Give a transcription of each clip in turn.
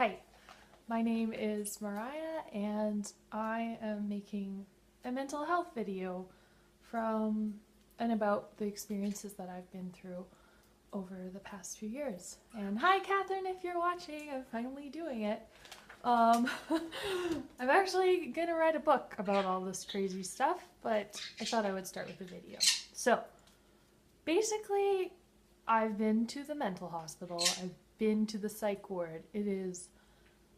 Hi, my name is Mariah and I am making a mental health video from and about the experiences that I've been through over the past few years. And hi Catherine, if you're watching, I'm finally doing it. Um, I'm actually gonna write a book about all this crazy stuff, but I thought I would start with a video. So, basically, I've been to the mental hospital, I've been to the psych ward.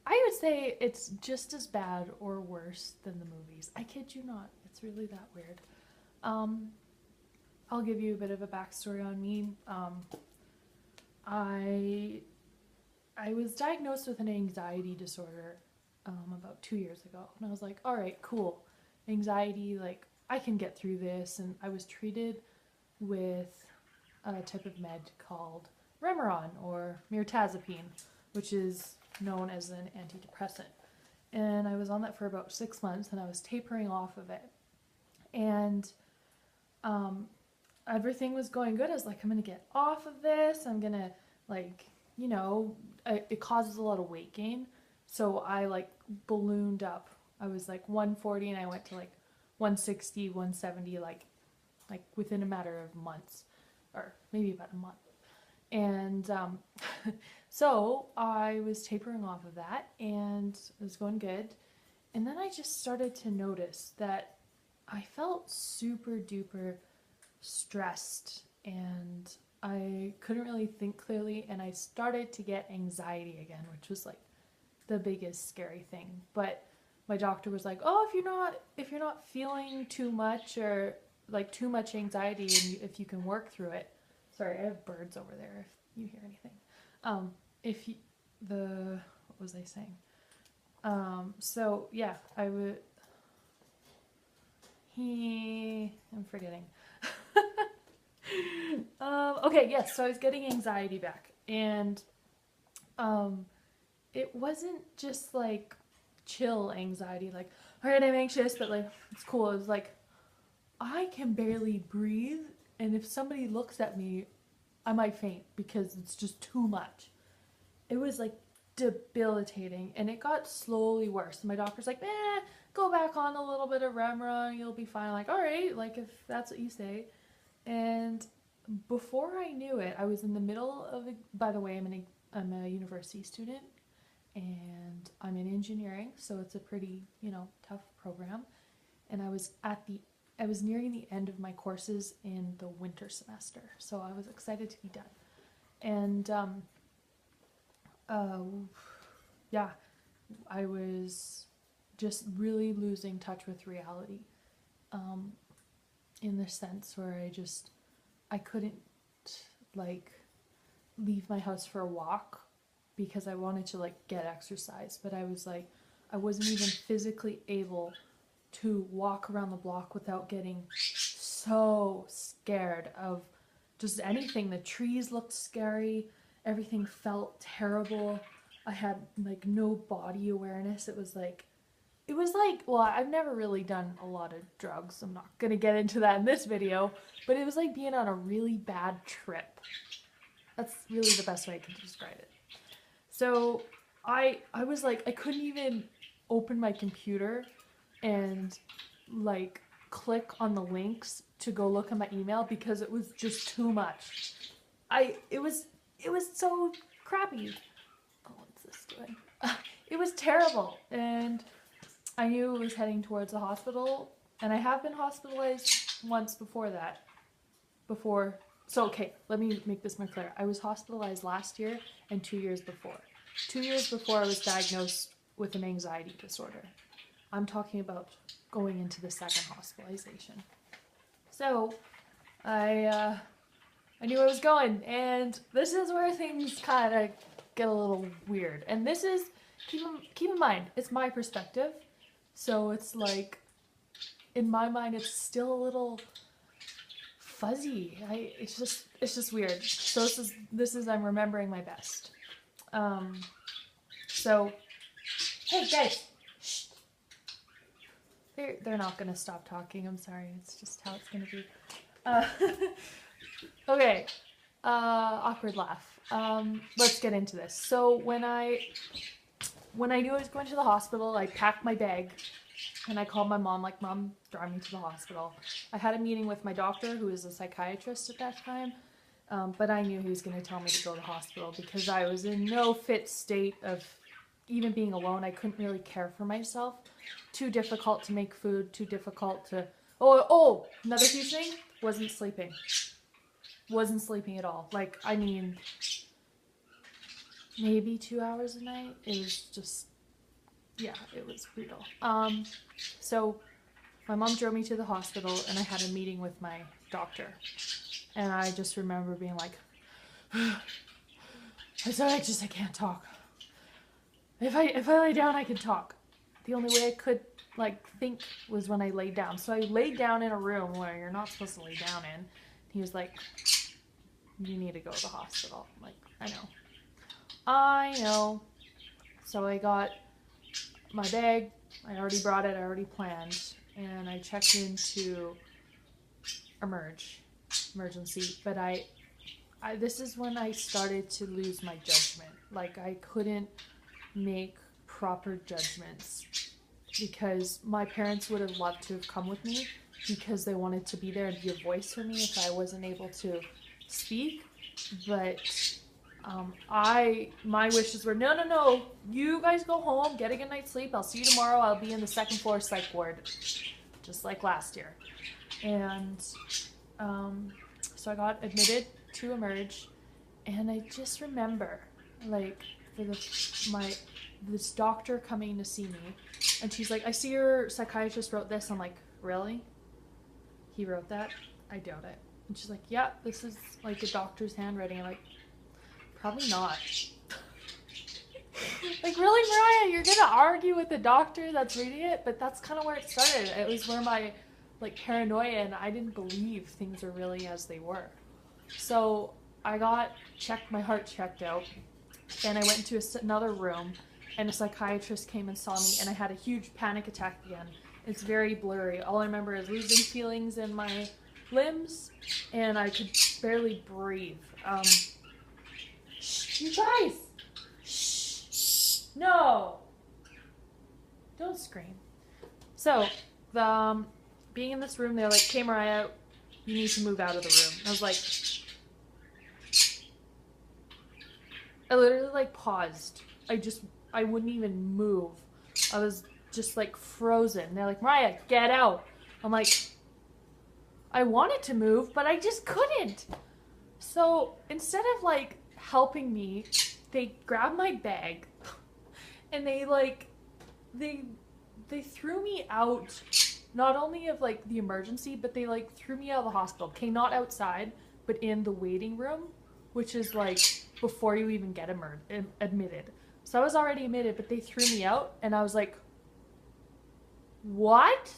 I would say it's just as bad or worse than the movies. I kid you not. It's really that weird. Um, I'll give you a bit of a backstory on me. I I was diagnosed with an anxiety disorder about 2 years ago, and I was like, all right, cool, anxiety. Like I can get through this, and I was treated with a type of med called Remeron or mirtazapine, which is known as an antidepressant. And I was on that for about 6 months, and I was tapering off of it. And um, everything was going good. I was like, I'm gonna get off of this. I'm gonna like, it causes a lot of weight gain. So I like ballooned up. I was like 140, and I went to like 160, 170, like within a matter of months, or maybe about a month. And so I was tapering off of that, and it was going good. And then I just started to notice that I felt super duper stressed, and I couldn't really think clearly, and I started to get anxiety again, which was like the biggest scary thing. But my doctor was like, "Oh, if you're not feeling too much or like too much anxiety, and if you can work through it." Sorry, I have birds over there. If you hear anything, if you, the what was I saying? So yeah, I would. I'm forgetting. Okay, yes. So I was getting anxiety back, and um, it wasn't just like chill anxiety, like all right, I'm anxious, but like it's cool. It was like I can barely breathe, and if somebody looks at me, I might faint because it's just too much. It was like debilitating, and it got slowly worse. My doctor's like, go back on a little bit of Remra, you'll be fine. I'm like, all right, like if that's what you say. And before I knew it, I was in the middle of. By the way, I'm a university student, and I'm in engineering, so it's a pretty tough program. And I was nearing the end of my courses in the winter semester, so I was excited to be done. And uh, yeah, I was just really losing touch with reality, um, in the sense where I couldn't like leave my house for a walk because I wanted to like get exercise, but I wasn't even physically able to walk around the block without getting so scared of just anything. The trees looked scary, everything felt terrible. I had like no body awareness. Well, I've never really done a lot of drugs. I'm not gonna get into that in this video, but it was like being on a really bad trip. That's really the best way I can describe it. So I was like, I couldn't even open my computer and like click on the links to go look at my email because it was just too much. It was so crappy. Oh, what's this doing? It was terrible, and I knew it was heading towards the hospital, and I have been hospitalized once before that. Before, so okay, let me make this more clear. I was hospitalized last year and 2 years before. 2 years before, I was diagnosed with an anxiety disorder. I'm talking about going into the second hospitalization. So, I knew I was going, and this is where things kind of get a little weird. And this is keep in mind, it's my perspective, so it's like in my mind, it's still a little fuzzy. It's just weird. So this is I'm remembering my best. So hey guys, shh. They're not gonna stop talking. I'm sorry. It's just how it's gonna be. Uh, okay. Awkward laugh. Let's get into this. So when I when I knew I was going to the hospital, I packed my bag and I called my mom, like, Mom, drive me to the hospital. I had a meeting with my doctor, who is a psychiatrist at that time, but I knew he was going to tell me to go to the hospital because I was in no fit state of even being alone. I couldn't really care for myself. Too difficult to make food, too difficult to... Oh, another huge thing, wasn't sleeping. Wasn't sleeping at all. Like, I mean, maybe 2 hours a night. It was just, yeah, it was brutal. So my mom drove me to the hospital and I had a meeting with my doctor. And I just remember being like, I'm so anxious I can't talk. If I lay down, I can talk. The only way I could, like, think was when I laid down. So I laid down in a room where you're not supposed to lay down in. He was like, you need to go to the hospital. I'm like, I know. So I got my bag. I already brought it. I already planned. And I checked into emergency. But this is when I started to lose my judgment. Like, I couldn't make proper judgments because my parents would have loved to have come with me because they wanted to be there and be a voice for me if I wasn't able to speak. But my wishes were, no, you guys go home, get a good night's sleep, I'll see you tomorrow, I'll be in the second floor psych ward, just like last year. And so I got admitted to Emerge, and I just remember, like, for this doctor coming to see me, and she's like, I see your psychiatrist wrote this. I'm like, really? He wrote that? I doubt it. And she's like, yeah, this is like a doctor's handwriting. I'm like, probably not. Like, really, Mariah, you're gonna argue with the doctor that's reading it? But that's kind of where it started. It was where my, like, paranoia, and I didn't believe things were really as they were. So I got my heart checked out, and I went into another room, and a psychiatrist came and saw me, and I had a huge panic attack again. It's very blurry. All I remember is losing feelings in my limbs, and I could barely breathe. Shh, you guys! Shh! No! Don't scream. So, being in this room, they're like, okay, Mariah, you need to move out of the room. And I was like, I literally, like, paused. I wouldn't even move. I was just, like, frozen. They're like, Mariah, get out. I'm like, I wanted to move, but I just couldn't. So instead of, like, helping me, they grabbed my bag and they, like, they threw me out, not only of, like, the emergency, but they, like, threw me out of the hospital. Okay, not outside, but in the waiting room, which is, like, before you even get admitted. So I was already admitted, but they threw me out, and I was like, what?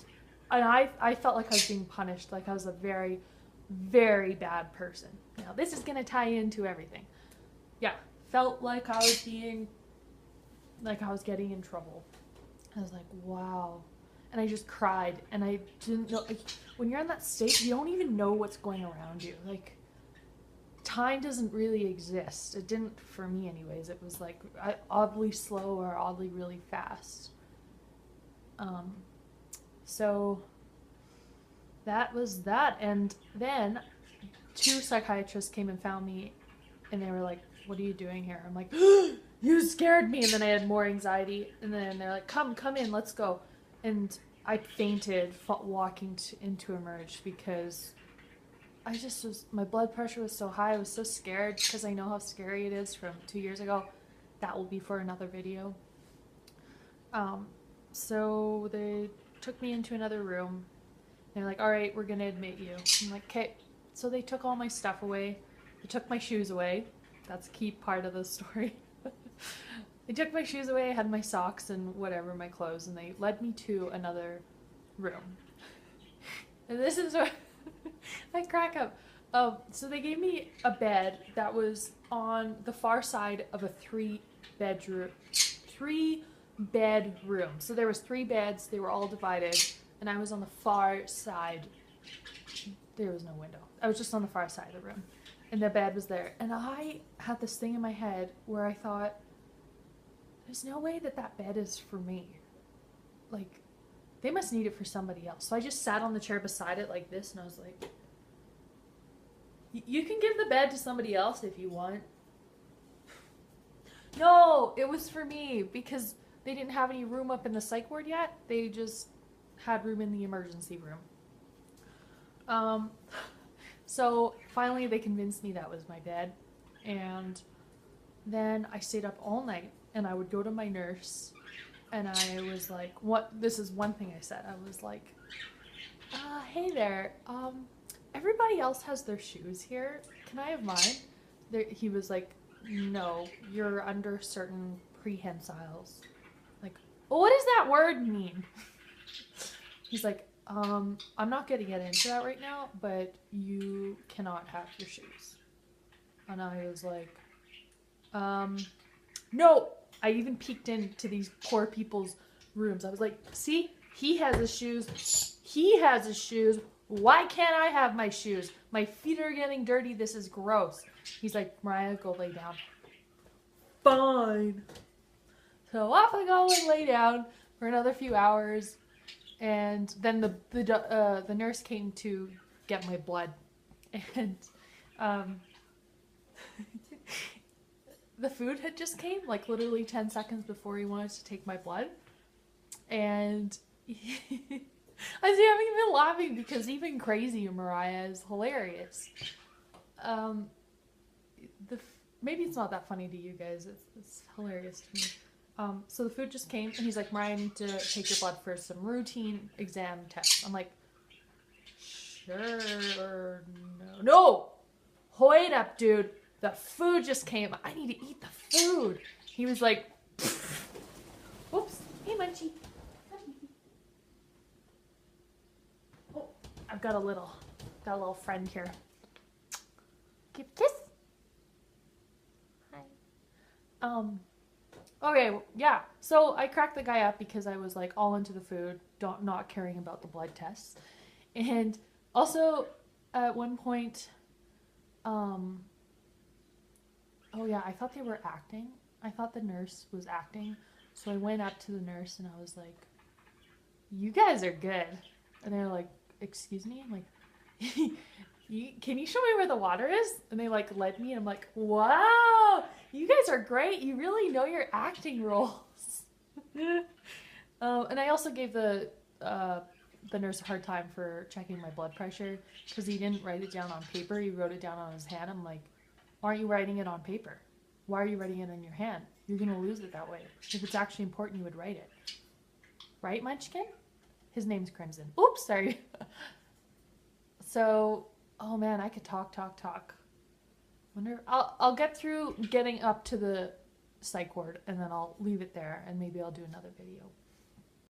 And I felt like I was being punished, like I was a very, very bad person. Now, this is going to tie into everything. Yeah, felt like I was getting in trouble. I was like, wow. And I just cried, and I didn't know, like, when you're in that state, you don't even know what's going around you. Like, time doesn't really exist. It didn't for me anyways. It was like oddly slow or oddly really fast. So that was that. And then 2 psychiatrists came and found me, and they were like, what are you doing here? I'm like, you scared me. And then I had more anxiety, and then they're like, come in, let's go. And I fainted walking into Emerge because I just was, my blood pressure was so high. I was so scared because I know how scary it is from 2 years ago. That will be for another video. So they took me into another room. They're like, all right, we're going to admit you. I'm like, okay. So they took all my stuff away. They took my shoes away. That's a key part of the story. They took my shoes away. I had my socks and whatever, my clothes, and they led me to another room. And this is where I crack up. So they gave me a bed that was on the far side of a 3-bed room. So there was 3 beds. They were all divided, and I was on the far side. There was no window. I was just on the far side of the room, and the bed was there. And I had this thing in my head where I thought, there's no way that that bed is for me. Like, they must need it for somebody else. So I just sat on the chair beside it like this, and I was like, you can give the bed to somebody else if you want. No, it was for me because they didn't have any room up in the psych ward yet. They just had room in the emergency room. So finally they convinced me that was my bed. And then I stayed up all night, and I would go to my nurse, and I was like, this is one thing I said. I was like, hey there, everybody else has their shoes here. Can I have mine? He was like, no, you're under certain prehensiles. Like, well, what does that word mean? He's like, I'm not going to get into that right now, but you cannot have your shoes. And I was like, no. I even peeked into these poor people's rooms. I was like, see, he has his shoes. He has his shoes. Why can't I have my shoes? My feet are getting dirty. This is gross. He's like, Mariah, go lay down. Fine. So off I go and lay down for another few hours. And then the nurse came to get my blood. And the food had just came, like literally 10 seconds before he wanted to take my blood. And I haven't even laughing because even crazy Mariah is hilarious. Maybe it's not that funny to you guys. It's hilarious to me. So the food just came, and he's like, Mariah, I need to take your blood for some routine exam tests. I'm like, sure, no. Wait up, dude. The food just came. I need to eat the food. He was like, whoops. Hey, Munchie. Oh, I've got a little friend here. Give a kiss. Hi. Okay, yeah. So I cracked the guy up because I was like all into the food, not caring about the blood tests. And also at one point, oh yeah, I thought they were acting. I thought the nurse was acting. So I went up to the nurse and I was like, you guys are good. And they're like, excuse me? I'm like, can you show me where the water is? And they like led me, and I'm like, wow, you guys are great. You really know your acting roles. And I also gave the nurse a hard time for checking my blood pressure because he didn't write it down on paper. He wrote it down on his hand. I'm like, why aren't you writing it on paper? Why are you writing it in your hand? You're going to lose it that way. If it's actually important, you would write it. Right, Munchkin? His name's Crimson. Oops, sorry. So, oh man, I could talk. Wonder, I'll get through getting up to the psych ward, and then I'll leave it there, and maybe I'll do another video.